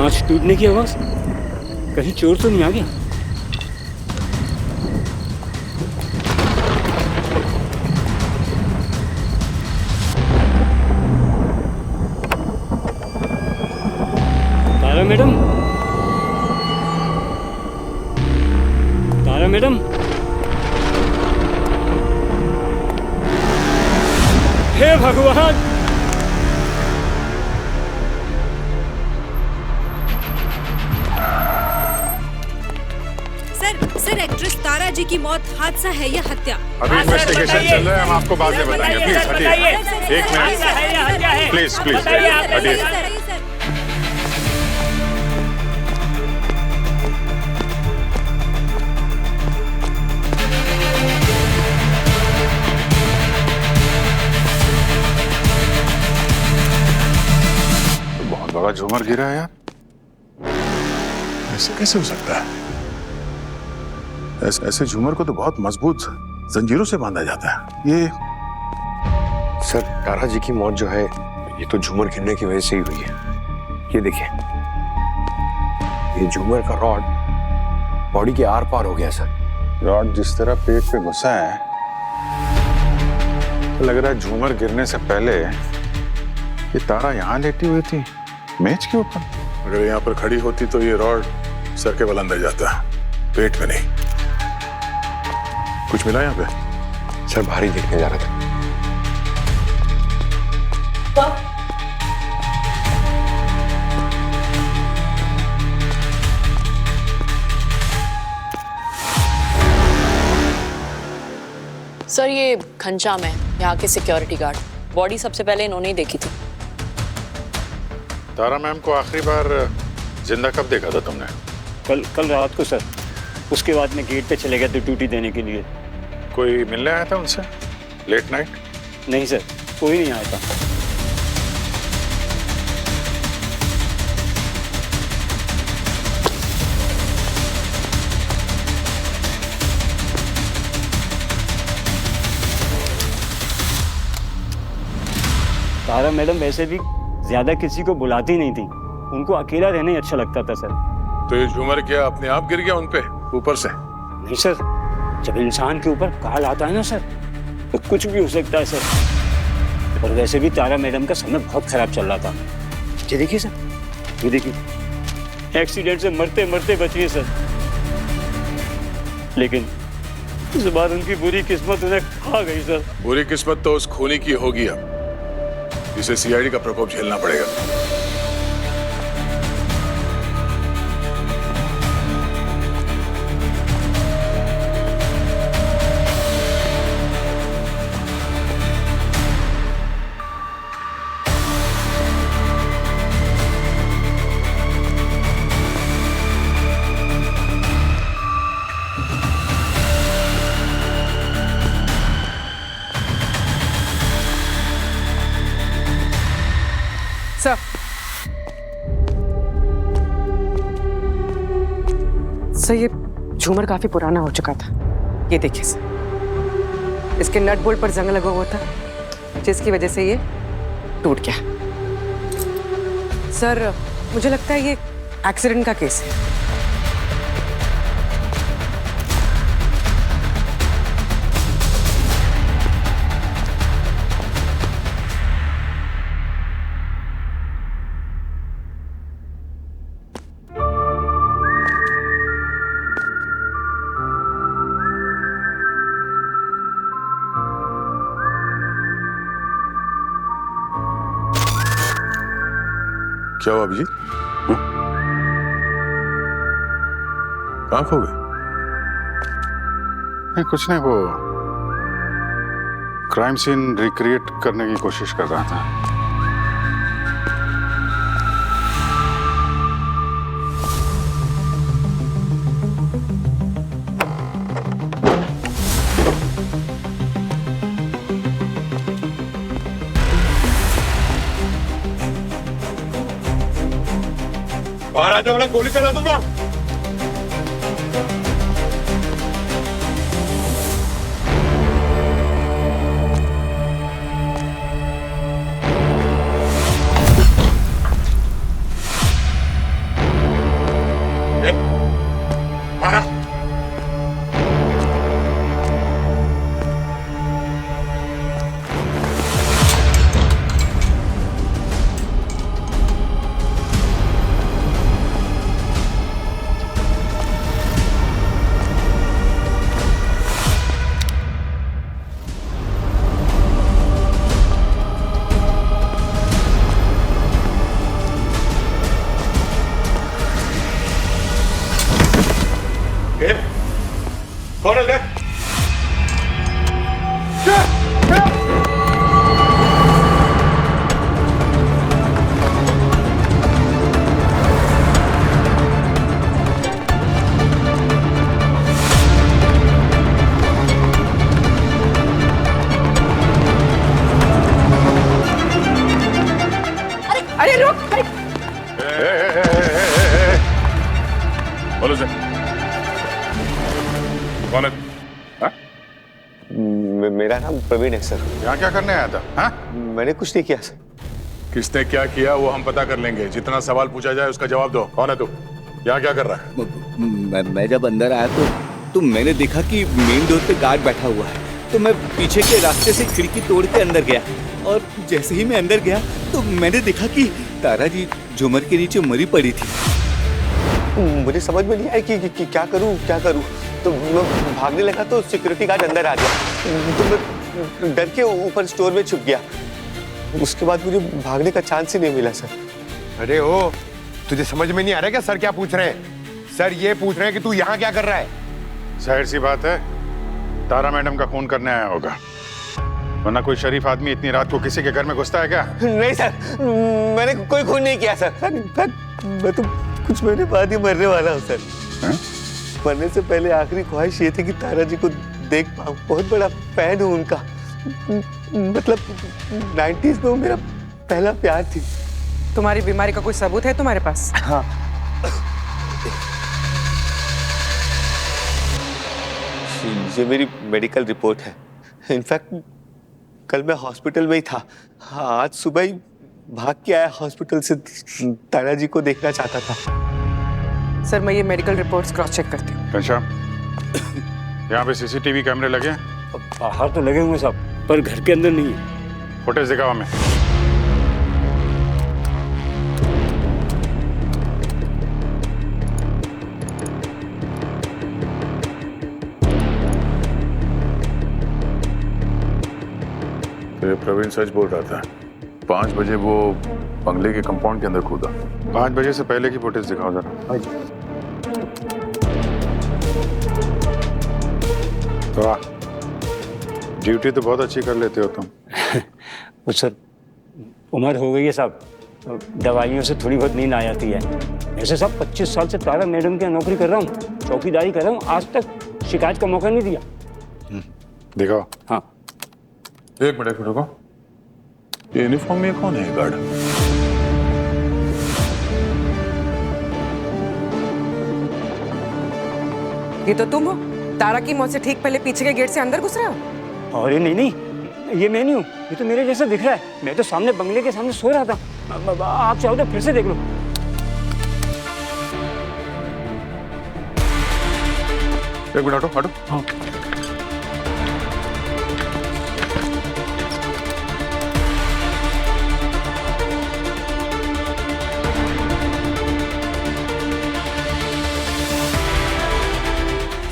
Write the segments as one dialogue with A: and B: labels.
A: कांच टूटने की आवाज, कहीं चोर तो नहीं आ गया? तारा मैडम, तारा मैडम, हे भगवान!
B: सर, एक्ट्रेस तारा जी की मौत हादसा है या हत्या?
C: अभी इन्वेस्टिगेशन चल रहा है, हम आपको बाद में बताएंगे। प्लीज हटिए, एक मिनट, प्लीज प्लीज हटिए। बहुत बड़ा झूमर गिरा है यार, ऐसे कैसे हो सकता है? ऐसे झूमर को तो बहुत मजबूत जंजीरों से बांधा जाता है। ये
D: सर, तारा जी की मौत जो है ये तो झूमर गिरने की वजह से ही हुई है। ये देखिए, ये झूमर का रॉड बॉडी के आर पार हो गया सर।
C: रॉड जिस तरह पेट पे घुसा है, तो लग रहा है झूमर गिरने से पहले ये तारा यहाँ लेटी हुई थी, मेज के ऊपर। अगर यहाँ पर खड़ी होती तो ये रॉड सर के बल अंदर जाता, पेट में नहीं। कुछ मिला यहाँ पे?
D: सर, भारी देखने जा रहा था।
E: सर, ये घनश्याम है, यहाँ के सिक्योरिटी गार्ड। बॉडी सबसे पहले इन्होंने ही देखी थी।
C: तारा मैम को आखिरी बार जिंदा कब देखा था तुमने?
A: कल रात को सर। उसके बाद में गेट पे चले गए थे ड्यूटी देने के लिए।
C: कोई मिलने आया था उनसे लेट नाइट?
A: नहीं सर, कोई नहीं आया था। तारा मैडम वैसे भी ज्यादा किसी को बुलाती नहीं थी, उनको अकेला रहना ही अच्छा लगता था सर।
C: तो ये झूमर क्या अपने आप गिर गया उन पे ऊपर से?
A: नहीं सर, जब इंसान के ऊपर काल आता है ना सर, तो कुछ भी हो सकता है सर। और वैसे भी तारा मैडम का समय बहुत खराब चल रहा था। ये देखिए सर, ये देखिए, एक्सीडेंट से मरते मरते बच गए सर। लेकिन इस बार उनकी बुरी किस्मत उन्हें खा गई सर।
C: बुरी किस्मत तो उस खूनी की होगी, अब इसे सीआईडी का प्रकोप झेलना पड़ेगा।
F: सर, ये झूमर काफी पुराना हो चुका था। ये देखिए सर, इसके नट बोल्ट पर जंग लगा हुआ था, जिसकी वजह से ये टूट गया। सर, मुझे लगता है ये एक्सीडेंट का केस है।
C: क्या हुआ अभिजीत? कहाँ खो गए? नहीं कुछ नहीं, वो क्राइम सीन रिक्रिएट करने की कोशिश कर रहा था।
G: बाहर आ जाओ, मैं गोली चला दूंगा। कौन है देख?
F: अरे रुक!
C: बोलो सर, कौन है? हाँ?
D: मेरा नाम प्रवीण है सर।
C: यहाँ क्या करने आया था? हाँ?
D: मैंने कुछ नहीं किया सर।
C: किसने क्या किया वो हम पता कर लेंगे। जितना सवाल पूछा जाए उसका जवाब दो। कौन है तू? यहाँ क्या कर रहा है?
H: मैं जब अंदर आया तो मैंने देखा कि मेन डोर पे गार्ड बैठा हुआ है, तो मैं पीछे के रास्ते से खिड़की तोड़ के अंदर गया, और जैसे ही मैं अंदर गया तो मैंने देखा कि तारा जी झूमर के नीचे मरी पड़ी थी।
D: मुझे समझ में नहीं आया कि क्या करूं। तो मैं भागने लगा तो सिक्योरिटी गार्ड अंदर आ गया, तो मैं डर के ऊपर स्टोर में छुप गया। उसके बाद मुझे भागने का चांस ही नहीं मिला सर।
I: अरे ओ, तुझे समझ में नहीं आ रहा क्या सर क्या पूछ रहे हैं? सर ये पूछ रहे हैं कि तू यहाँ क्या कर रहा है?
C: जाहिर सी बात है, तारा मैडम का खून करने आया होगा, वरना कोई शरीफ आदमी इतनी रात को किसी के घर में घुसता है क्या?
D: नहीं सर, मैंने कोई खून नहीं किया सर। मैं तो कुछ महीने बाद ही मरने वाला हूँ सर।
C: है?
D: मरने से पहले आखिरी ख्वाहिश ये थी कि तारा जी को देख पाऊँ। बहुत बड़ा फैन हूँ उनका, मतलब 90s में वो मेरा पहला प्यार थी।
F: तुम्हारी बीमारी का कोई सबूत है तुम्हारे पास?
D: हाँ, ये मेरी मेडिकल रिपोर्ट है। इनफैक्ट कल मैं हॉस्पिटल में ही था। आज सुबह ही भाग के आया हॉस्पिटल से, तारा जी को देखना चाहता था।
F: सर मैं ये मेडिकल रिपोर्ट्स क्रॉस चेक करती हूँ।
C: घनश्याम, यहाँ पे सीसीटीवी कैमरे लगे हैं?
A: बाहर तो लगे हुए साहब, पर घर के अंदर नहीं है।
C: फुटेज दिखाओ हमें। तो ये प्रवीण सच बोल रहा था। 5 बजे वो बंगले के कंपाउंड के अंदर कूदा। 5 बजे से पहले की फुटेज दिखाओ जरा। तो ड्यूटी तो बहुत अच्छी कर लेते हो तुम।
A: वो सर उम्र हो गई है साहब, दवाइयों से थोड़ी बहुत नींद आ जाती है। ऐसे साहब 25 साल से तारा मैडम की नौकरी कर रहा हूँ, चौकीदारी कर रहा हूँ, आज तक शिकायत का मौका नहीं दिया।
C: दिखाओ।
A: हाँ
C: 1 मिनट रुको। ये यूनिफॉर्म में कौन है गार्ड?
F: ये तो तुम हो? तारा की मौत से ठीक पहले पीछे के गेट से अंदर घुस रहे हो?
A: अरे नहीं, ये मैं नहीं हूँ, ये तो मेरे जैसा दिख रहा है। मैं तो सामने बंगले के सामने सो रहा था। आप चाहो तो फिर से देख लो।
C: एक मिनट हटो।
A: हाँ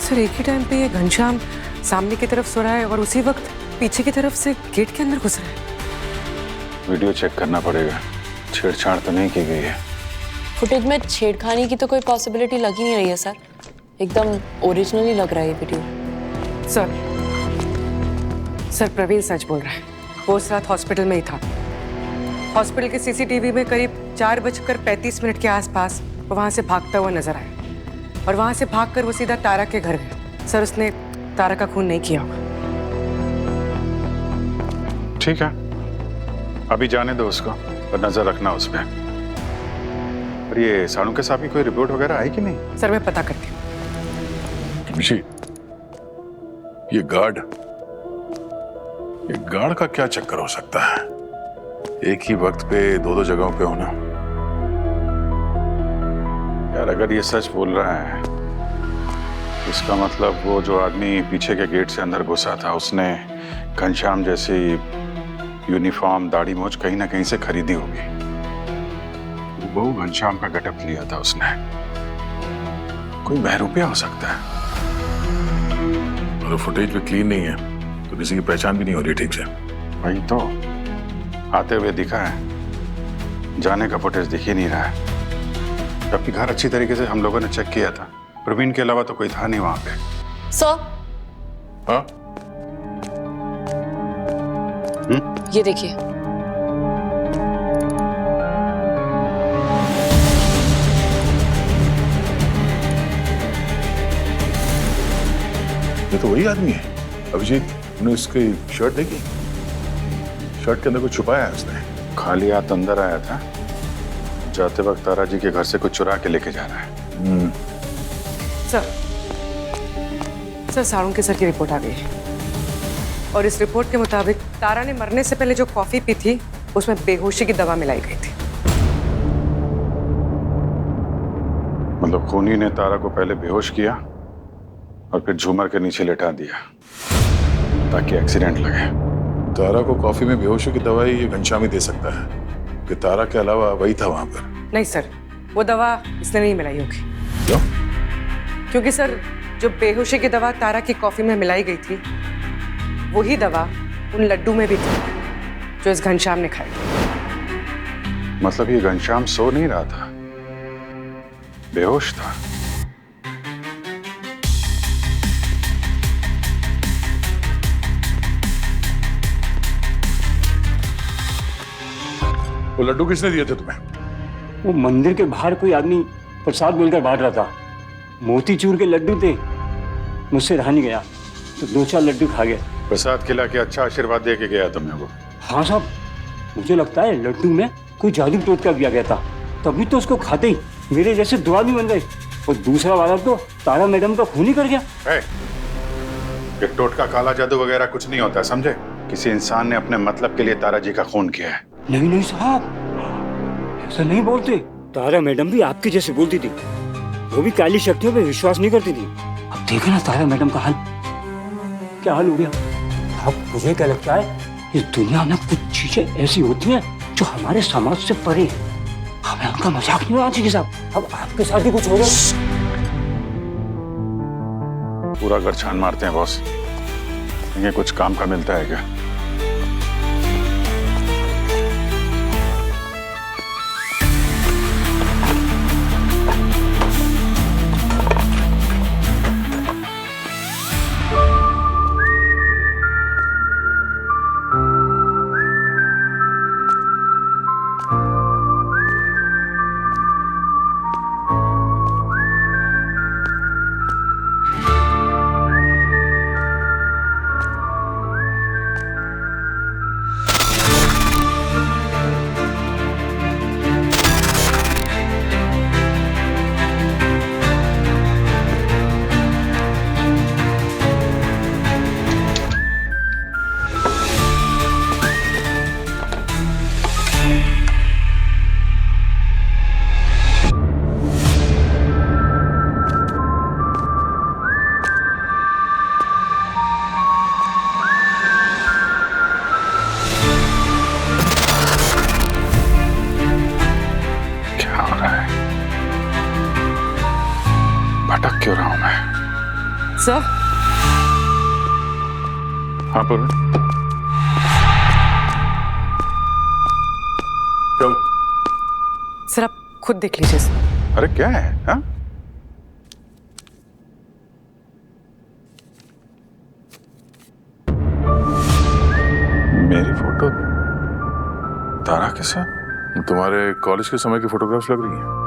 F: सर एक ही टाइम पे ये घनश्याम सामने की तरफ सो रहा है और उसी वक्त पीछे की तरफ से गेट के अंदर घुस रहा है।
C: वीडियो चेक करना पड़ेगा, छेड़छाड़ तो नहीं की गई है।
E: फुटेज में छेड़खानी की तो कोई पॉसिबिलिटी लग ही नहीं रही है सर, एकदम ओरिजिनली लग रहा है ये वीडियो।
F: सर प्रवीण सच बोल रहा है, वो उस रात हॉस्पिटल में ही था। हॉस्पिटल के सीसीटीवी में करीब 4:35 के आसपास वो वहां से भागता हुआ नजर आया, और वहां से भागकर वो सीधा तारा के घर गया। सर उसने तारा का खून नहीं किया होगा।
C: ठीक है, अभी जाने दो उसको और नजर रखना उस पर। और ये सालुंके साहब की कोई रिपोर्ट वगैरह आई कि नहीं?
F: सर मैं पता करती हूँ।
C: ये गार्ड का क्या चक्कर हो सकता है? एक ही वक्त पे 2 जगहों पे होना। यार अगर ये सच बोल रहा है, इसका मतलब वो जो आदमी पीछे के गेट से अंदर घुसा था, उसने घनश्याम जैसी यूनिफॉर्म, दाढ़ी मूंछ कहीं ना कहीं से खरीदी होगी। वो घनश्याम का गेटअप लिया था उसने। कोई बहरूपिया हो सकता है। और फुटेज भी क्लीन नहीं है, तो किसी की पहचान भी नहीं हो रही ठीक से। वही तो आते हुए दिखा है, जाने का फुटेज दिख ही नहीं रहा है। जबकि घर अच्छी तरीके से हम लोगों ने चेक किया था, प्रवीण के अलावा तो कोई था नहीं वहां पे।
E: सर
C: हाँ?
E: ये देखिए।
J: ये तो वही आदमी है। अभिजीत, तूने उसकी शर्ट देखी? शर्ट के अंदर कुछ छुपाया है उसने।
C: खाली हाथ अंदर आया था, जाते वक्त तारा जी के घर से कुछ चुरा के लेके जा रहा है।
F: सर साळुंके के सर की रिपोर्ट आ गई है और इस रिपोर्ट के मुताबिक तारा ने मरने से पहले जो कॉफी पी थी उसमें बेहोशी की दवा मिलाई गई थी।
C: मतलब खूनी ने तारा को पहले बेहोश किया और फिर झूमर के नीचे लेटा दिया ताकि एक्सीडेंट लगे।
J: तारा को कॉफी में बेहोशी की दवाई ये घनश्याम ही दे सकता है कि तारा के अलावा वही था वहां पर।
F: नहीं सर, वो दवा इसने नहीं मिलाई होगी।
J: क्यों?
F: क्योंकि सर जो बेहोशी की दवा तारा की कॉफी में मिलाई गई थी वही दवा उन लड्डू में भी थी जो इस घनश्याम ने खाई।
C: मतलब ये घनश्याम सो नहीं रहा था, बेहोश था।
J: वो लड्डू किसने दिए थे तुम्हें?
A: वो मंदिर के बाहर कोई आदमी प्रसाद बोलकर बांट रहा था। मोतीचूर के लड्डू थे, मुझसे रहा नहीं गया तो 2-4 लड्डू खा गया।
C: प्रसाद खिला के अच्छा आशीर्वाद दे के गया तुमने वो?
A: हाँ साहब, मुझे लगता है लड्डू में कोई जादू टोटका किया गया था, तभी तो उसको खाते ही मेरे जैसे दो आदमी बन गए। और दूसरा वाला तो तारा मैडम का खून ही कर गया।
C: ये टोटका काला जादू वगैरह कुछ नहीं होता, समझे? किसी इंसान ने अपने मतलब के लिए तारा जी का खून किया है।
A: नहीं नहीं साहब, ऐसा नहीं बोलते। तारा मैडम भी आपके जैसे बोलती थी, वो भी काली शक्तियों पे विश्वास नहीं करती थी। अब देखो ना तारा मैडम का हाल, क्या हाल हो गया। अब मुझे क्या लगता है, इस दुनिया में कुछ चीजें ऐसी होती हैं जो हमारे समाज से परे है। हमें उनका मजाक नहीं उड़ाना चाहिए साहब। अब आपके साथ ही कुछ हो गया।
C: पूरा घर छान मारते हैं बॉस, इन्हें कुछ काम का मिलता है क्या? भटक क्यों रहा हूं मैं?
F: सर।
C: हाँ पर
J: क्यों?
F: सर आप खुद देख लीजिए सर।
C: अरे क्या है? हाँ? मेरी फोटो तारा के साथ?
J: तुम्हारे कॉलेज के समय की फोटोग्राफ्स लग रही हैं।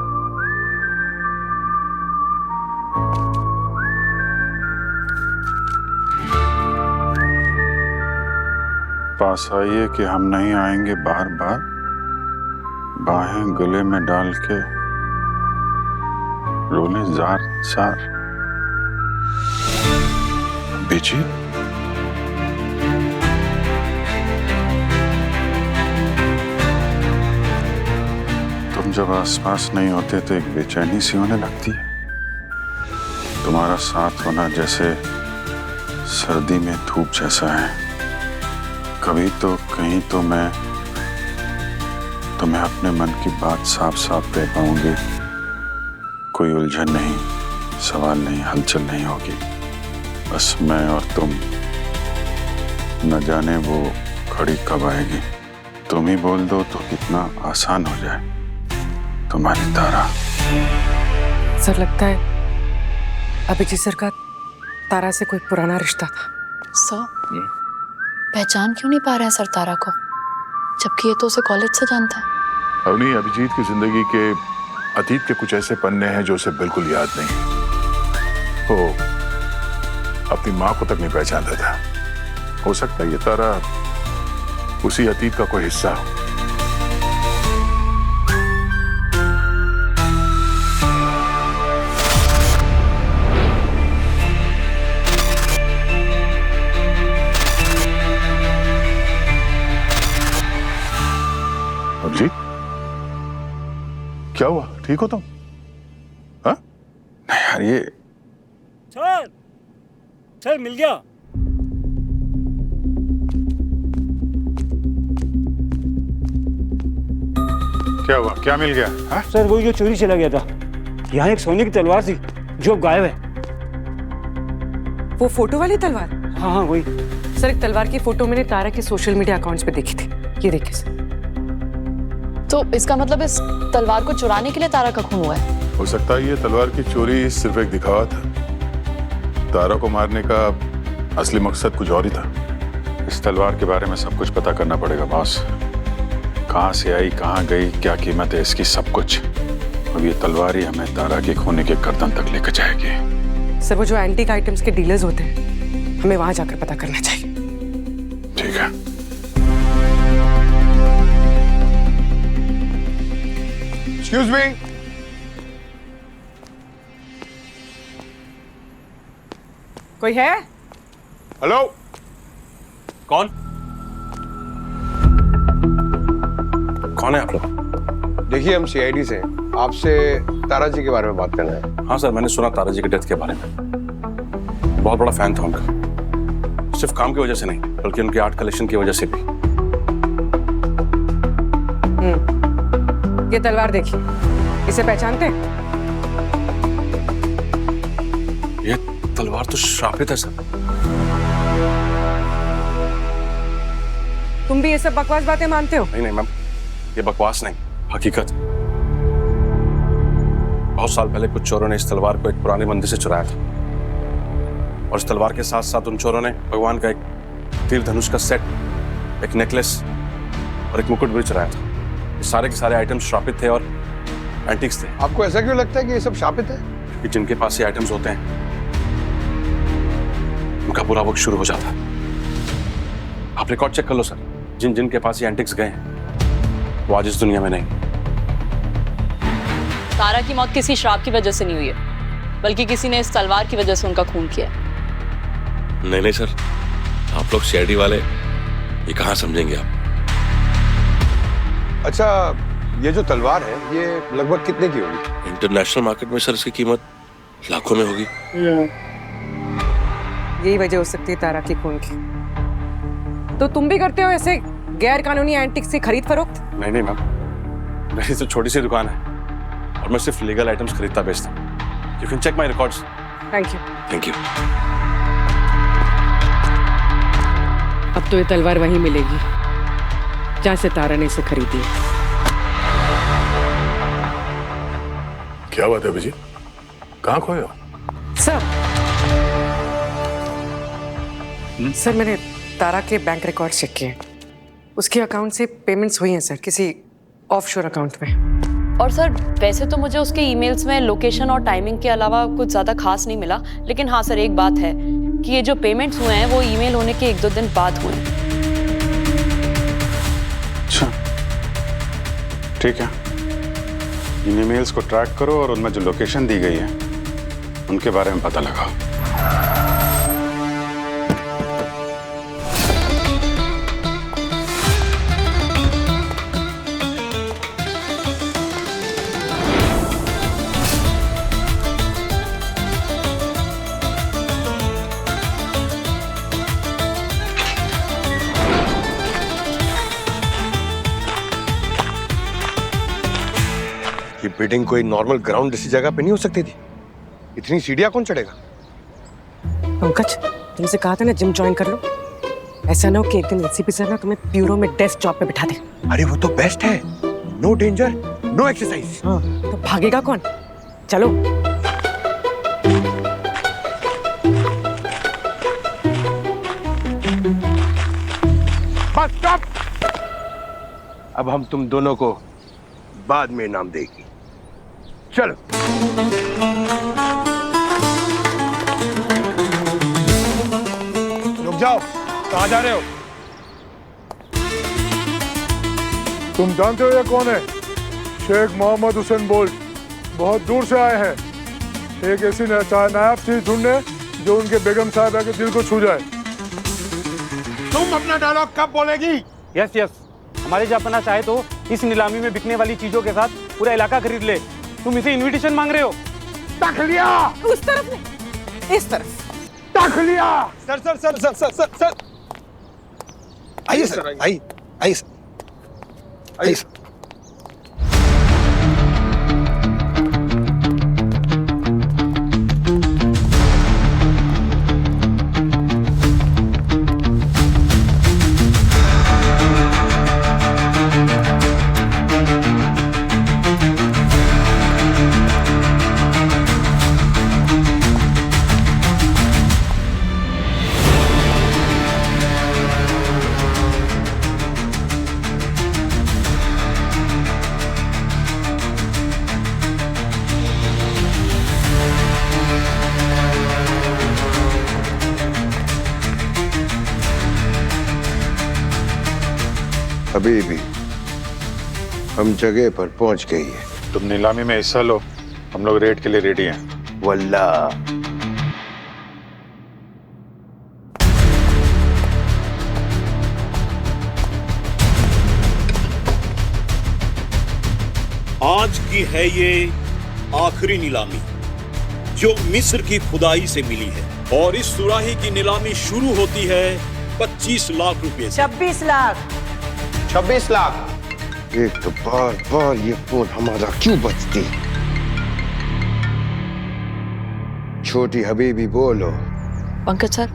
C: पास आइए कि हम नहीं आएंगे बार बार, बाहें गले में डाल के रोने जार जार। बेची तुम जब आसपास नहीं होते तो एक बेचैनी सी होने लगती है। तुम्हारा साथ होना जैसे सर्दी में धूप जैसा है। कभी तो कहीं तो मैं तुम्हें अपने मन की बात साफ साफ कह पाऊंगी। कोई उलझन नहीं, सवाल नहीं, हलचल नहीं होगी। बस मैं और तुम, न जाने वो घड़ी कब आएगी। तुम ही बोल दो तो कितना आसान हो जाए। तुम्हारी तारा।
F: सर लगता है अभिजीत सर का तारा से कोई पुराना रिश्ता था।
E: सर पहचान क्यों नहीं पा रहे हैं सर तारा को, जबकि ये तो उसे कॉलेज से जानता है।
J: अवनी, अभिजीत की जिंदगी के अतीत के कुछ ऐसे पन्ने हैं जो उसे बिल्कुल याद नहीं। वो अपनी माँ को तक नहीं पहचानता था। हो सकता है ये तारा उसी अतीत का कोई हिस्सा हो। अभिजीत, क्या हुआ? ठीक हो तुम? हाँ?
C: नहीं यार, ये
A: सर सर मिल गया।
C: क्या हुआ? क्या मिल गया? हाँ?
A: सर वही जो चोरी चला गया था। यहाँ एक सोने की तलवार थी जो अब गायब है।
F: वो फोटो वाली तलवार?
A: हाँ हाँ वही।
F: सर एक तलवार की फोटो मैंने तारा के सोशल मीडिया अकाउंट्स पे देखी थी। ये देखिए सर।
E: तो इसका मतलब इस तलवार को चुराने के लिए तारा का खून हुआ है।
J: हो सकता है ये तलवार की चोरी सिर्फ एक दिखावा था। तारा को मारने का असली मकसद कुछ और ही था।
C: इस तलवार के बारे में सब कुछ पता करना पड़ेगा बॉस। कहाँ से आई, कहाँ गई, क्या कीमत है इसकी, सब कुछ। अब ये तलवार ही हमें तारा के खोने के गर्दन तक लेकर जाएगी।
F: सर वो जो एंटीक आइटम्स के डीलर्स होते हैं, हमें वहां जाकर पता करना चाहिए।
C: ठीक है।
I: एक्सक्यूज मी,
F: कोई है?
I: हेलो,
G: कौन कौन है आप लोग?
D: देखिए हम सीआईडी से हैं। आपसे तारा जी के बारे में बात करना है।
G: हाँ सर, मैंने सुना तारा जी के डेथ के बारे में। बहुत बड़ा फैन था उनका, सिर्फ काम की वजह से नहीं बल्कि उनके आर्ट कलेक्शन की वजह से भी।
F: ये तलवार देखिए, इसे पहचानते हैं?
G: ये तलवार तो श्रापित है सर।
F: तुम भी ये सब बकवास बातें मानते हो?
G: नहीं नहीं मैम, ये बकवास नहीं, हकीकत। बहुत साल पहले कुछ चोरों ने इस तलवार को एक पुराने मंदिर से चुराया था, और इस तलवार के साथ साथ उन चोरों ने भगवान का एक तीर धनुष का सेट, एक नेकलेस और एक मुकुट भी चुराया था। ये सारे के सारे आइटम्स श्रापित थे और एंटिक्स थे।
D: आपको ऐसा क्यों लगता है कि ये सब शापित है?
G: कि जिनके पास ये आइटम्स होते हैं उनका पूरा वक्त शुरू हो जाता है। आप रिकॉर्ड चेक कर लो सर, जिन जिन के पास ये एंटिक्स गए हैं वो आज इस दुनिया में नहीं।
E: तारा की मौत किसी श्राप की वजह से नहीं हुई है, बल्कि किसी ने इस तलवार की वजह से उनका खून किया है।
K: नहीं नहीं सर, आप लोग सीआईडी वाले ये कहाँ समझेंगे आप?
D: अच्छा, ये जो तलवार है ये लगभग कितने की होगी?
K: इंटरनेशनल मार्केट में सर इसकी कीमत लाखों में होगी।
F: यही वजह हो सकती है तारा की खून की। तो तुम भी करते हो ऐसे गैर कानूनी एंटिक्स की खरीद फरोख्त?
G: नहीं नहीं मैम, मेरी तो छोटी सी दुकान है और मैं सिर्फ लीगल आइटम्स खरीदता बेचता हूँ। You can check my records.
F: Thank you.
K: Thank you.
F: अब तो ये तलवार वहीं मिलेगी जहां से तारा ने इसे खरीदी।
J: क्या बात है अभिजीत? कहाँ खोए हो?
F: सर मैंने तारा के बैंक रिकॉर्ड चेक किए। उसके अकाउंट से पेमेंट्स हुई हैं सर, किसी ऑफशोर अकाउंट में।
E: और सर वैसे तो मुझे उसके ईमेल्स में लोकेशन और टाइमिंग के अलावा कुछ ज़्यादा खास नहीं मिला, लेकिन हाँ सर एक बात है कि ये जो पेमेंट्स हुए हैं वो ईमेल होने के 1-2 दिन बाद हुए हैं।
C: अच्छा ठीक है, इन ईमेल्स को ट्रैक करो और उनमें जो लोकेशन दी गई है उनके बारे में पता लगाओ।
D: ये बिल्डिंग कोई नॉर्मल ग्राउंड जैसी जगह पे नहीं हो सकती थी। इतनी सीढ़ियां कौन चढ़ेगा?
F: पंकज, तुमसे कहा था ना जिम ज्वाइन कर लो। ऐसा ना हो कि एक दिन एसीपी सर ना तुम्हें ब्यूरो में डेस्क जॉब पे बिठा दे।
D: अरे वो तो बेस्ट है, नो डेंजर नो एक्सरसाइज।
F: हाँ, तो भागेगा कौन? चलो।
I: Bus stop. अब हम तुम दोनों को बाद में इनाम देगी। चलो। रुक जाओ, कहाँ जा रहे हो?
J: तुम जानते हो ये कौन है? शेख मोहम्मद हुसैन बोल्ट बहुत दूर से आए हैं, एक ऐसी नायाब चीज ढूंढने जो उनके बेगम साहिबा के दिल को छू जाए।
I: तुम अपना डायलॉग कब बोलेगी?
L: यस यस, हमारे जापना चाहे तो इस नीलामी में बिकने वाली चीजों के साथ पूरा इलाका खरीद ले। तुम इसे इनविटेशन मांग रहे हो?
I: तक लिया।
F: उस तरफ नहीं, इस तरफ।
I: तक लिया।
G: Sir sir sir sir sir sir sir आइए सर, आइए आइए सर, आइए सर।
I: अभी भी हम जगह पर पहुंच गई है।
C: तुम नीलामी में हिस्सा लो, हम लोग रेड के लिए रेडी हैं।
I: वल्ला।
M: आज की है ये आखिरी नीलामी जो मिस्र की खुदाई से मिली है, और इस सुराही की नीलामी शुरू होती है 25 लाख रुपए से।
F: 26 लाख।
I: 26 लाख। एक तो बार बार ये फोन हमारा क्यों बजती? छोटी हबीबी बोलो।
E: पंकज सर,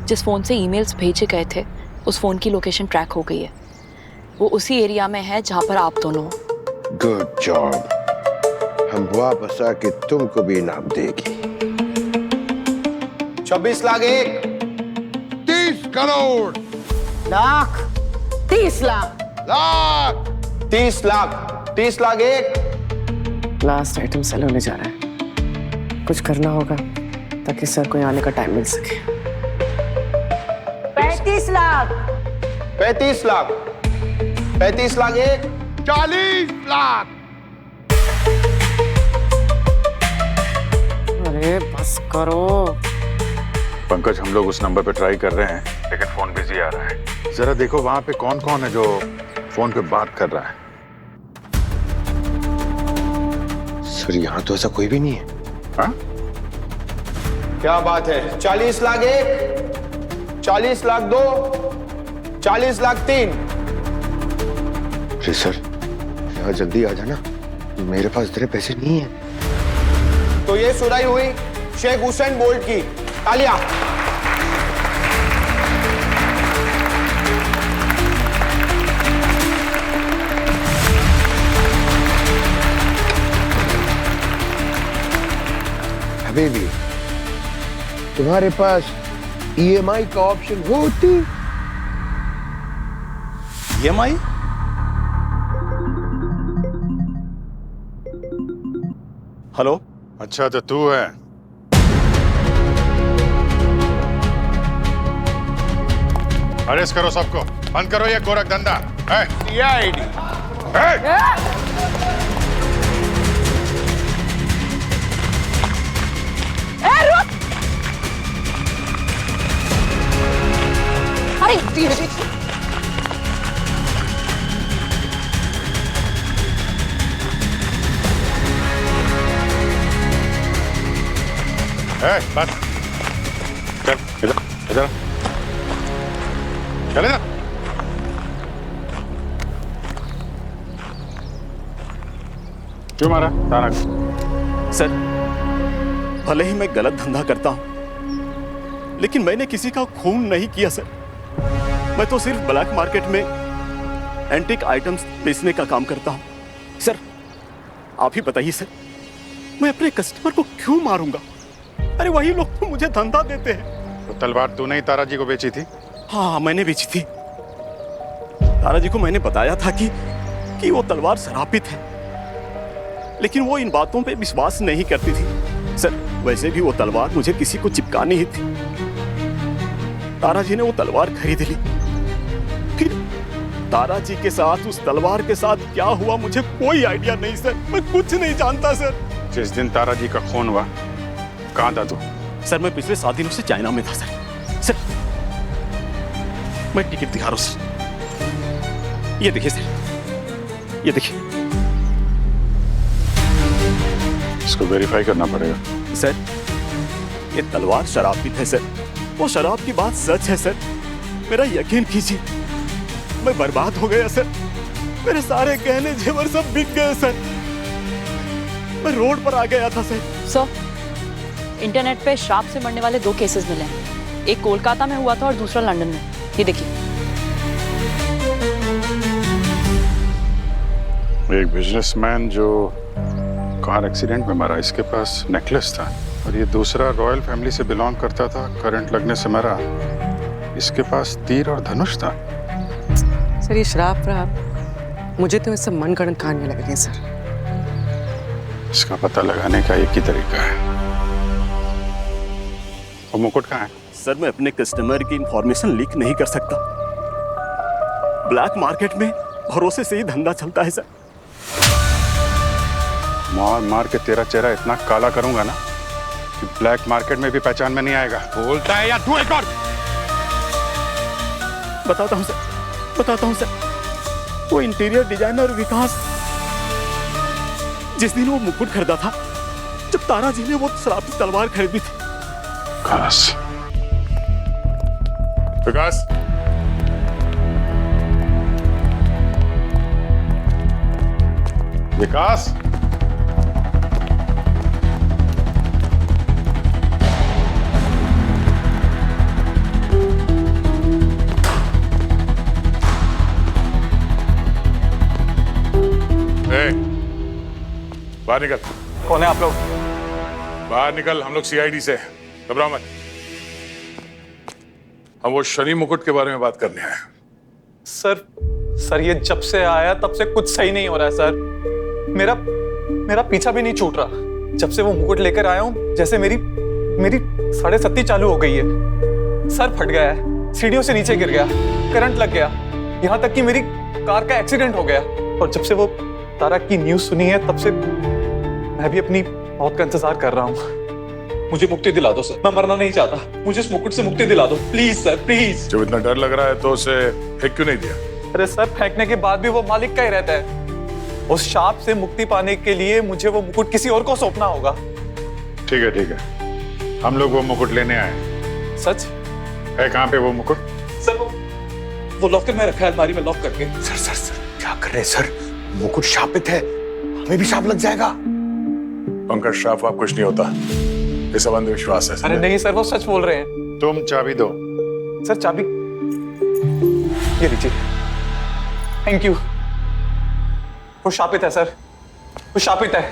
E: जिस फोन से ईमेल्स भेजे गए थे उस फोन की लोकेशन ट्रैक हो गई है। वो उसी एरिया में है जहां पर आप दोनों हो।
I: Good job. हम वापस आके तुमको भी इनाम देगी।
G: 26 लाख एक।
I: 30 करोड़।
F: लाख। 30 लाख।
I: लाख।
G: 30 लाख। 30 लाख एक।
F: लास्ट आइटम सेल होने जा रहा है, कुछ करना होगा ताकि सर को आने का टाइम मिल सके। 35 लाख।
G: 35 लाख। 35 लाख एक।
I: 40 लाख।
F: अरे बस करो।
C: पंकज, हम लोग उस नंबर पे ट्राई कर रहे हैं, लेकिन फोन बिजी आ रहा है। जरा देखो वहां पे कौन कौन है जो फोन पे बात कर रहा है।
I: सर यहाँ तो ऐसा कोई भी नहीं है।
C: हाँ?
G: क्या बात है? 40 लाख एक, 40 लाख दो, 40 लाख तीन।
I: अरे सर, यहाँ जल्दी आ जाना, मेरे पास इतने पैसे नहीं है।
G: तो ये सुराई हुई शेख हुसैन बोल्ट की। तालियां।
I: हबीबी, तुम्हारे पास EMI का ऑप्शन होती?
H: EMI?
C: हेलो। अच्छा तो तू है। अरेस्ट करो सबको, बंद करो ये गोरख धंधा। CID।
F: अरे धीरे।
C: बस चल इधर इधर चल इधर। क्यों मारा तारक?
M: सर, भले ही मैं गलत धंधा करता हूं, लेकिन मैंने किसी का खून नहीं किया सर। मैं तो सिर्फ ब्लैक मार्केट में एंटीक आइटम्स बेचने का काम करता हूं। सर, आप ही बताइए सर, मैं अपने कस्टमर को क्यों मारूंगा? अरे वही लोग तो मुझे धंधा देते हैं।
C: तो तलवार तूने ही तारा जी को बेची थी?
M: हाँ, मैंने बेची थी। तारा जी को मैंने बताया था कि वो तलवार शरापित है, लेकिन वो इन बातों पे विश्वास नहीं करती थी। सर, वैसे भी वो तलवार मुझे किसी को चिपकानी ही थी। तारा जी ने वो तलवार खरीद ली। फिर तारा जी के साथ, उस तलवार के साथ क्या हुआ मुझे कोई आइडिया नहीं सर, मैं कुछ नहीं जानता सर।
C: जिस दिन तारा जी का खून हुआ, कहाँ था तू?
M: सर, मैं पिछले 7 दिनों से चाइना में था सर। मैं टिकट दिखा रहा हूँ सर, ये देखिए सर, ये देखिए।
C: इसको वेरीफाई करना पड़ेगा।
M: सर, ये तलवार शराबित है सर, वो शराब की बात सच है सर, मेरा यकीन कीजिए। मैं बर्बाद हो गया सर, मेरे सारे गहने जेवर सब बिक गए सर, मैं रोड पर आ गया था सर।
E: सर, इंटरनेट पे श्राप से मरने वाले 2 केसेस मिले हैं। एक कोलकाता में हुआ था और दूसरा लंदन में। ये देखिए।
C: एक बिजनेसमैन जो कार एक्सीडेंट में मरा, इसके पास नेकलेस था, और ये दूसरा रॉयल फैमिली से बिलोंग करता था, करंट लगने से मरा, इसके पास तीर और धनुष था।
F: सर, ये शराब मुझे तो सब मनगढ़ंत कहानियां लग रही हैं सर।
C: इसका पता लगाने का एक ही तरीका है। वो मुकुट कहाँ है?
M: सर, मैं अपने कस्टमर की इंफॉर्मेशन लीक नहीं कर सकता। ब्लैक मार्केट में भरोसे से ही धंधा चलता है सर।
C: मार मार के तेरा चेहरा इतना काला करूंगा ना कि ब्लैक मार्केट में भी पहचान में नहीं आएगा। बोलता है या तू एक और?
M: बताता हूँ सर, बताता हूँ सर। वो इंटीरियर डिजाइनर विकास, जिस दिन वो मुकुट खरीदा था, जब तारा जी ने वो शराबी तलवार खरीदी थी।
C: विकास, विकास, विकास, बाहर निकल।
L: कौन है आप लोग?
J: बाहर निकल, हम लोग सीआईडी से, घबराओ मत। हम वो शनि मुकुट के बारे में बात करने आए।
L: सर, ये जब से आया तब से कुछ सही नहीं हो रहा है सर। मेरा पीछा भी नहीं छूट रहा। जब से वो मुकुट लेकर आया हूँ, जैसे मेरी साढ़े सत्ती चालू हो गई है। सर फट गया है, सीढ़ियों से नीचे गिर गया, करंट लग गया, यहाँ तक कि मेरी कार का एक्सीडेंट हो गया। और जब से वो तारा की न्यूज सुनी है, तब से मैं भी अपनी मौत का इंतजार कर रहा हूँ। मुझे मुक्ति दिला दो सर, मैं मरना नहीं चाहता। मुझे इस मुकुट से मुक्ति दिला दो प्लीज सर, प्लीज।
J: जब इतना डर लग रहा है तो उसे फेंक क्यों नहीं दिया?
L: अरे सर, फेंकने के बाद भी वो मालिक का ही रहता है। उस शाप से मुक्ति पाने के लिए मुझे वो मुकुट किसी और को सौंपना होगा।
C: ठीक है, ठीक है, हम लोग वो मुकुट लेने आए।
L: सच
C: है? कहाँ पे वो मुकुट?
L: सर, वो लॉकर में रखा है, अलमारी में लॉक करके।
D: सर क्या कर रहे हैं सर? मुकुट शापित है, हमें भी शाप लग जाएगा।
J: पंकज, श्राप वाप कुछ नहीं होता, ये सब अंधविश्वास है।
L: अरे नहीं सर, वो सच बोल रहे हैं।
C: तुम चाबी दो।
L: सर, चाबी ये लीजिए। Thank you. वो शापित है सर, वो शापित है।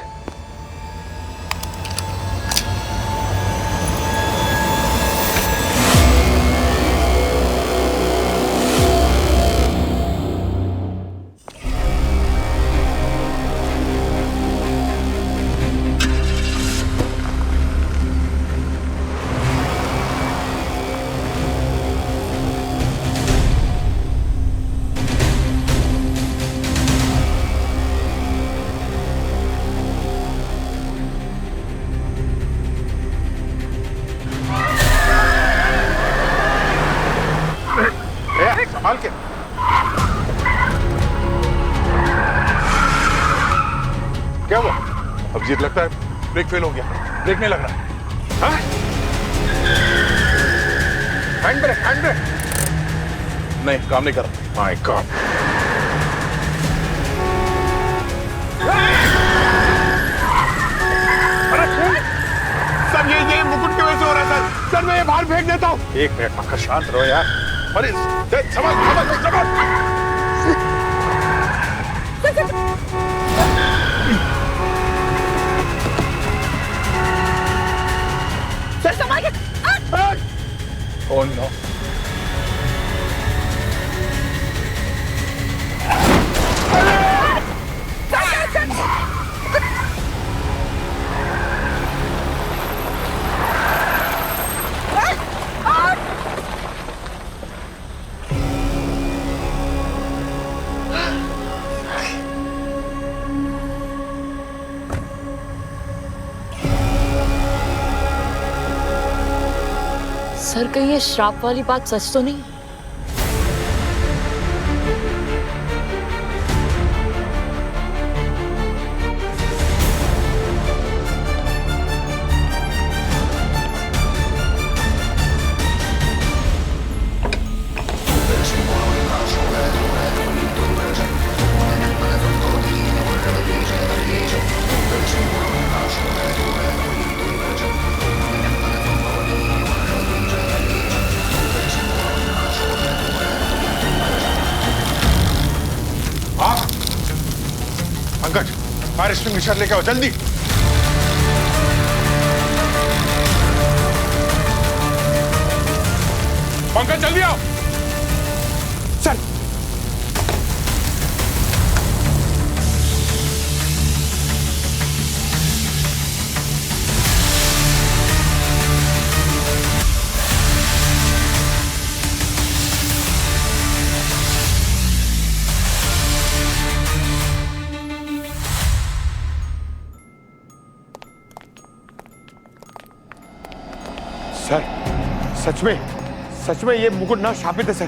C: संभाल के। क्या हुआ?
J: अभिजीत, लगता है ब्रेक फेल हो गया, ब्रेक नहीं लग रहा।
C: हाँ? हैंड ब्रेक, हैंड ब्रेक
J: नहीं, काम नहीं कर रहा।
C: My God.
I: अरे सर, ये मुकुट की वजह से हो रहा है सर। सर, मैं ये बाहर फेंक देता हूँ।
C: एक मिनट, पक्का शांत रहो यार। अरे समझ।
I: सर, संभाल के।
C: Oh no.
E: सर कहीं ये श्राप वाली बात सच तो नहीं?
J: पंकज, फायर एक्सटिंग्विशर लेके आओ जल्दी। पंकज जल्दी आओ।
D: सर सर सच में ये मुकुट ना शापित है सर।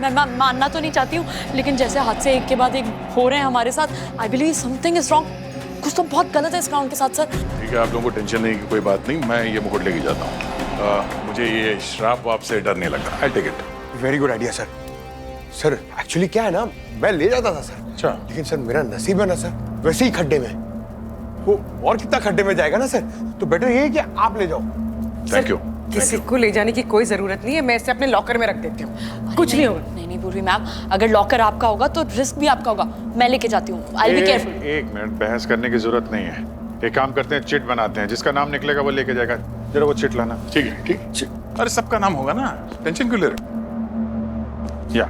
E: मैं मानना तो नहीं चाहती हूँ, लेकिन जैसे हादसे एक के बाद एक हो रहे हैं हमारे साथ, I believe something is wrong. कुछ तो बहुत गलत है इस ग्राउंड के साथ सर।
J: ठीक है, आप लोगों को टेंशन नहीं की कोई बात नहीं, मैं ये मुकुट लेके जाता हूँ। मुझे ये श्राप वाप से डर नहीं लगता। I take it.
D: Very good idea sir. Sir actually क्या है ना, मैं ले जाता था सर।
J: अच्छा।
D: लेकिन सर मेरा नसीब है ना सर, वैसे ही खड्डे में वो और कितना खड्डे में जाएगा ना सर, तो बेटर ये है कि आप ले जाओ।
J: Thank you.
F: किसी को ले जाने की कोई जरूरत नहीं है, मैं इसे अपने लॉकर में रख देती हूँ, कुछ नहीं होगा।
E: नहीं पूर्वी मैम, अगर लॉकर आपका होगा तो रिस्क भी आपका होगा। मैं लेके जाती हूँ, आई बी केयरफुल।
J: एक मिनट, बहस करने की जरूरत नहीं है। एक काम करते हैं, चिट बनाते हैं, जिसका नाम निकलेगा वो लेके जाएगा। जरा वो चिट लाना। ठीक है, ठीक। अरे सबका नाम होगा ना, टेंशन क्यों ले रहे? या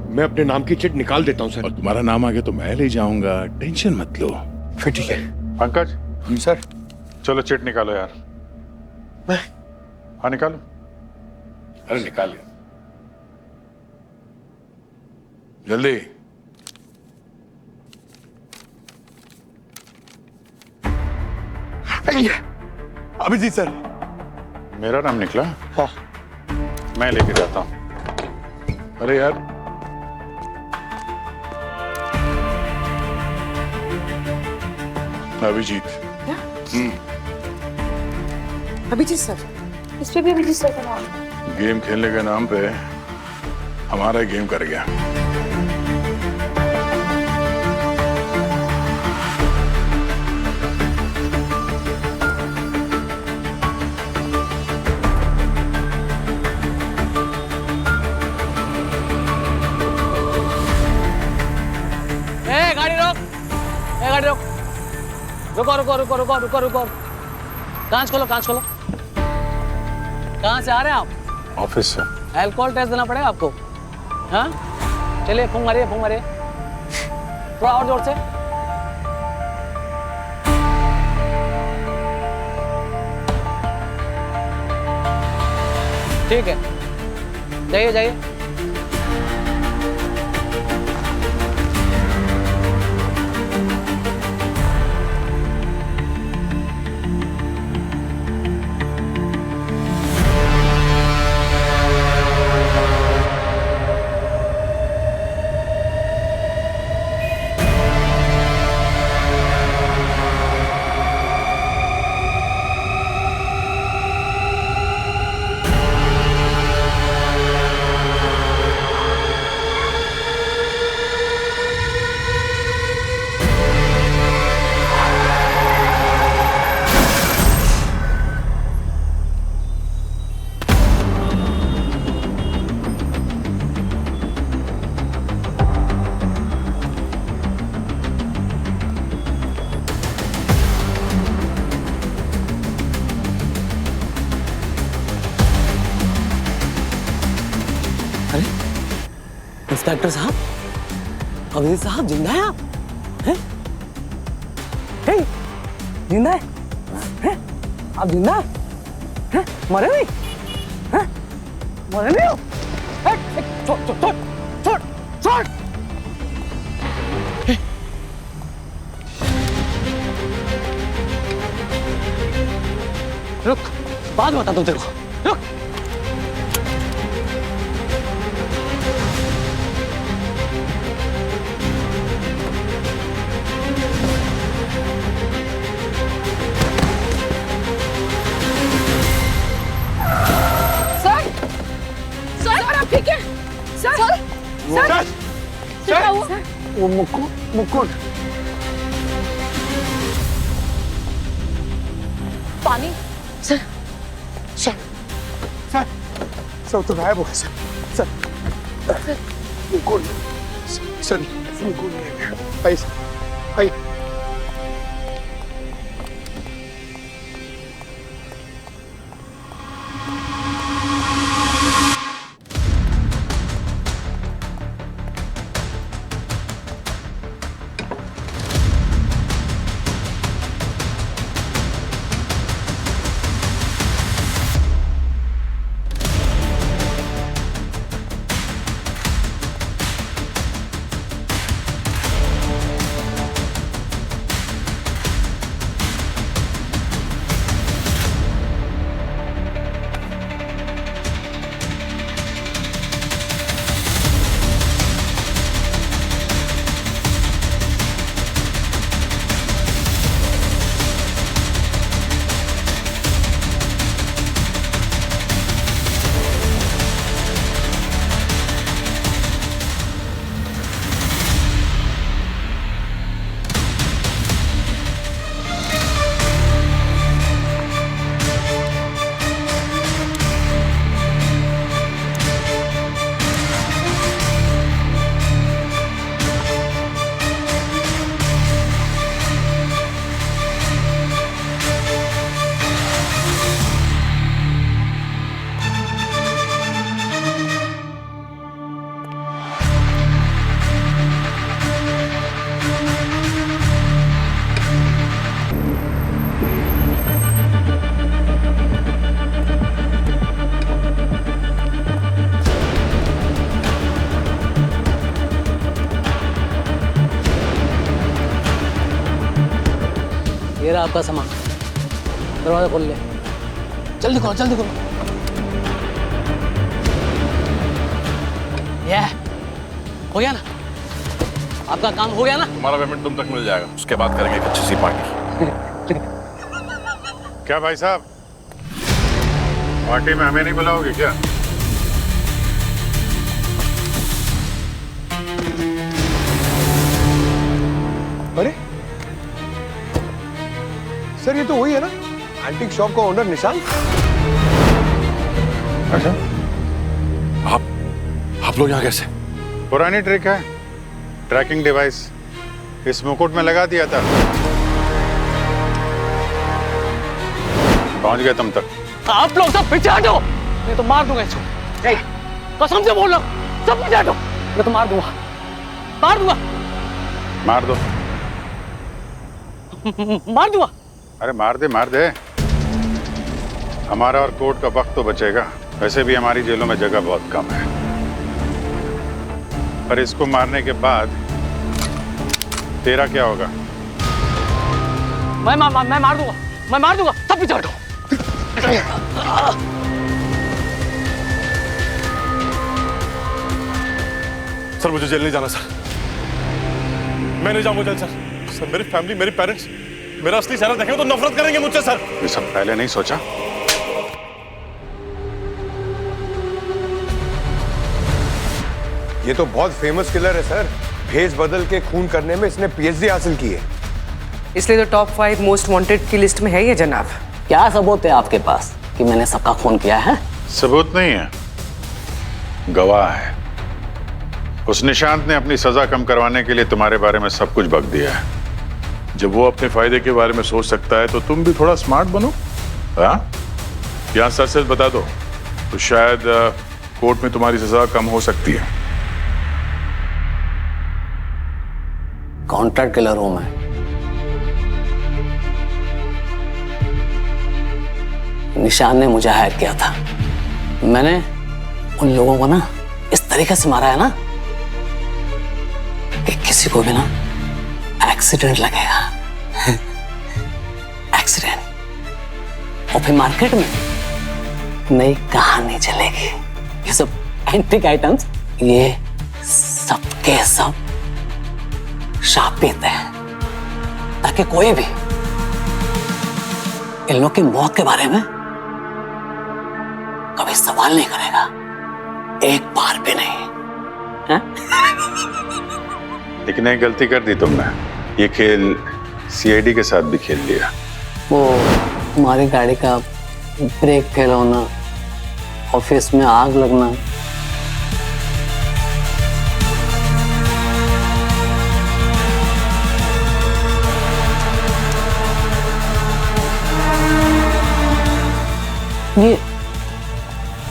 D: मैं अपने नाम की चिट निकाल देता हूँ सर।
J: और तुम्हारा नाम आ गया तो मैं ले जाऊंगा, टेंशन मत लो।
D: फिर ठीक है।
J: पंकज
D: सर
J: चलो चिट निकालो यार।
D: मैं
J: हाँ निकालो। अरे निकालिए जल्दी।
D: अभिजीत सर।
J: मेरा नाम निकला?
D: हाँ।
J: मैं लेके जाता हूं। अरे यार अभिजीत।
F: अभिजीत सर,
E: इस पे भी अभिजीत सर का नाम।
J: गेम खेलने के नाम पे हमारा गेम कर गया।
N: गाड़ी रोक, गाड़ी रोक। रुको रुको रुको रुको रुको रुको। कांच खोलो, कांच खोलो। कहाँ से आ रहे हैं आप?
J: ऑफिस से।
N: अल्कोहल टेस्ट देना पड़ेगा आपको। हाँ चलिए, फूंक मारिए, फूंक मारिए थोड़ा और जोर से। ठीक है, जाइए जाइए। इंस्पेक्टर साहब, अभिजीत साहब, जिंदा है आप? हैं? हैं? जिंदा है? हैं? आप जिंदा हैं? मरे नहीं? हैं? मरे नहीं हो? छोड़ छोड़ छोड़ छोड़ छोड़। रुक, बाद में बताता हूँ तेरे को, रुक।
B: सर आप ठीक है? सर क्या हुआ?
N: वो मुकुट
B: पानी। सर
D: सब तो गायब हो गया सर। मुकुट सर, मुकुट नहीं है। आइए।
N: ये रहा आपका सामान, दरवाजा खोल ले। जल्दी खोलो, जल्दी खोलो। ये हो गया ना, आपका काम हो गया ना।
C: तुम्हारा पेमेंट तुम तक मिल जाएगा, उसके बाद करेंगे एक अच्छी सी पार्टी। क्या भाई साहब, पार्टी में हमें नहीं बुलाओगे क्या?
D: अरे सर, ये तो वही है ना, एंटीक शॉप का ओनर निशान।
C: अच्छा, आप लोग यहाँ कैसे? पुरानी ट्रिक है, ट्रैकिंग डिवाइस इस मुकुट में लगा दिया था। पहुंच गए तुम तक।
N: आप लोग सब पीछे हटो, नहीं तो मार दूंगा इसको। कसम से बोल रहा हूँ, सब पीछे हटो, मैं तो मार दूंगा, मार दूंगा।
C: मार दो।
N: मार दूंगा।
C: अरे मार दे। हमारा और कोर्ट का वक्त तो बचेगा, वैसे भी हमारी जेलों में जगह बहुत कम है। पर इसको मारने के बाद तेरा क्या होगा?
N: मैं मार दूंगा, सब पीछे हटो।
G: सर मुझे जेल नहीं जाना सर, मैं नहीं जाऊंगा जेल सर। सर मेरी फैमिली, मेरे पेरेंट्स मेरा असली चेहरा देखेंगे तो नफरत करेंगे मुझसे सर।
C: ये सब पहले नहीं सोचा?
D: ये तो बहुत फेमस किलर है सर, भेष बदल के खून करने में इसने पीएचडी हासिल की है।
F: इसलिए तो टॉप 5 मोस्ट वांटेड की लिस्ट में है ये जनाब।
N: क्या सबूत है आपके पास कि मैंने सबका खून किया है?
C: सबूत नहीं है, गवाह है। उस निशांत ने अपनी सजा कम करवाने के लिए तुम्हारे बारे में सब कुछ बक दिया है। जब वो अपने फायदे के बारे में सोच सकता है तो तुम भी थोड़ा स्मार्ट बनो। हाँ, यहाँ सच सच बता दो तो शायद कोर्ट में तुम्हारी सजा कम हो सकती है।
N: कॉन्ट्रैक्ट किलर हूं मैं। निशान ने मुझे हायर किया था, मैंने उन लोगों को ना इस तरीके से मारा है ना कि किसी को भी ना एक्सीडेंट लगेगा। एक्सीडेंट। और फिर मार्केट में नई कहानी चलेगी। ये सब एंटीक आइटम्स ये सबके सब शापित है, ताकि कोई भी इन लोग की मौत के बारे में कभी सवाल नहीं करेगा, एक बार भी नहीं। है?
C: लेकिन एक गलती कर दी तुमने, ये खेल सीआईडी के साथ भी खेल लिया।
N: वो हमारी गाड़ी का ब्रेक फेल होना, ऑफिस में आग लगना, ये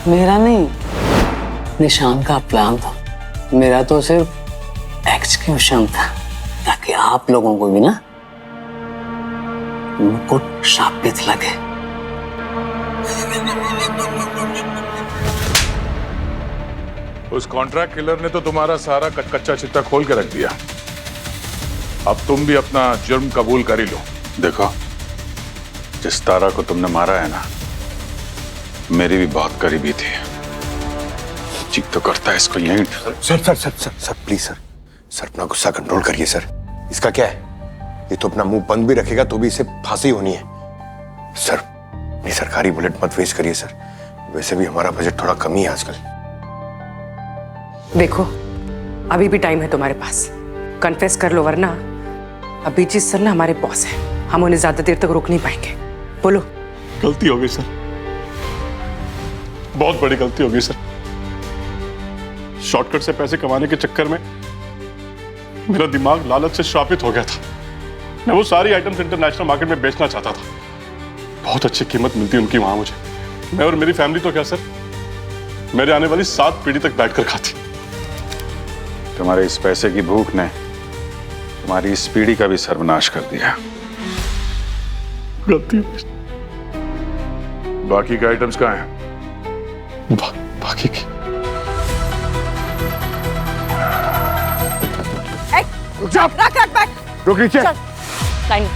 N: मेरा नहीं, निशान का प्लान था। मेरा तो सिर्फ एक्सक्यूशन था, ताकि आप लोगों को भी ना मुकुट शापित लगे।
J: उस कॉन्ट्रैक्ट किलर ने तो तुम्हारा सारा कच्चा चिट्टा खोल के रख दिया। अब तुम भी अपना जुर्म कबूल कर ही लो।
C: देखो, जिस तारा को तुमने मारा है ना, मेरी भी बहुत करीबी थी। जी तो करता है इसको यहीं।
D: सर प्लीज सर अपना गुस्सा कंट्रोल करिए सर। इसका क्या है, ये तो अपना मुंह बंद भी रखेगा तो भी इसे फांसी होनी है। सर ये सरकारी बुलेट मत वेस्ट करिए सर, वैसे भी हमारा बजट थोड़ा कम ही है आजकल।
F: देखो, अभी भी टाइम है तुम्हारे पास, कन्फेस कर लो, वरना अभिजीत सर ना हमारे बॉस हैं, हम उन्हें ज्यादा देर तक रोक नहीं पाएंगे। बोलो।
M: गलती हो गई सर, बहुत बड़ी गलती हो गई सर। शॉर्टकट से पैसे कमाने के चक्कर में मेरा दिमाग लालच से श्रापित हो गया था। मैं वो सारी आइटम्स इंटरनेशनल मार्केट में बेचना चाहता था, बहुत अच्छी कीमत मिलती उनकी वहां मुझे। मैं और मेरी फैमिली तो क्या सर, मेरे आने वाली 7 पीढ़ी तक बैठकर खाती।
C: तुम्हारे इस पैसे की भूख ने तुम्हारी इस पीढ़ी का भी सर्वनाश कर दिया।
M: गलती।
J: बाकी के आइटम्स कहाँ हैं?
M: बाकी की
D: रुक नीचे।
E: लाइन।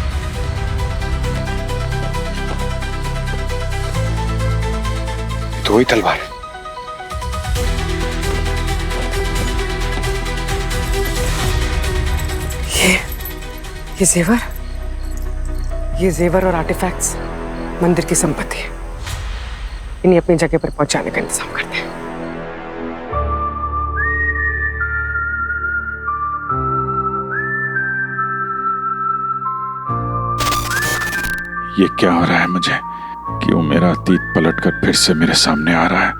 D: तो वही तलवार।
F: ये जेवर और आर्टिफैक्ट्स मंदिर की संपत्ति है, इन्हें अपनी जगह पर पहुंचाने का इंतजाम करते हैं।
C: ये क्या हो रहा है मुझे, क्यों मेरा अतीत पलटकर फिर से मेरे सामने आ रहा है?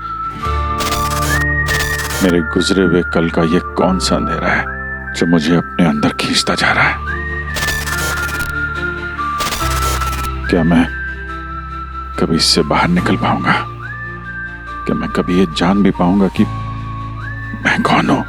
C: मेरे गुजरे हुए कल का ये कौन सा अंधेरा है जो मुझे अपने अंदर खींचता जा रहा है? क्या मैं कभी इससे बाहर निकल पाऊंगा? क्या मैं कभी ये जान भी पाऊंगा कि मैं कौन हूं?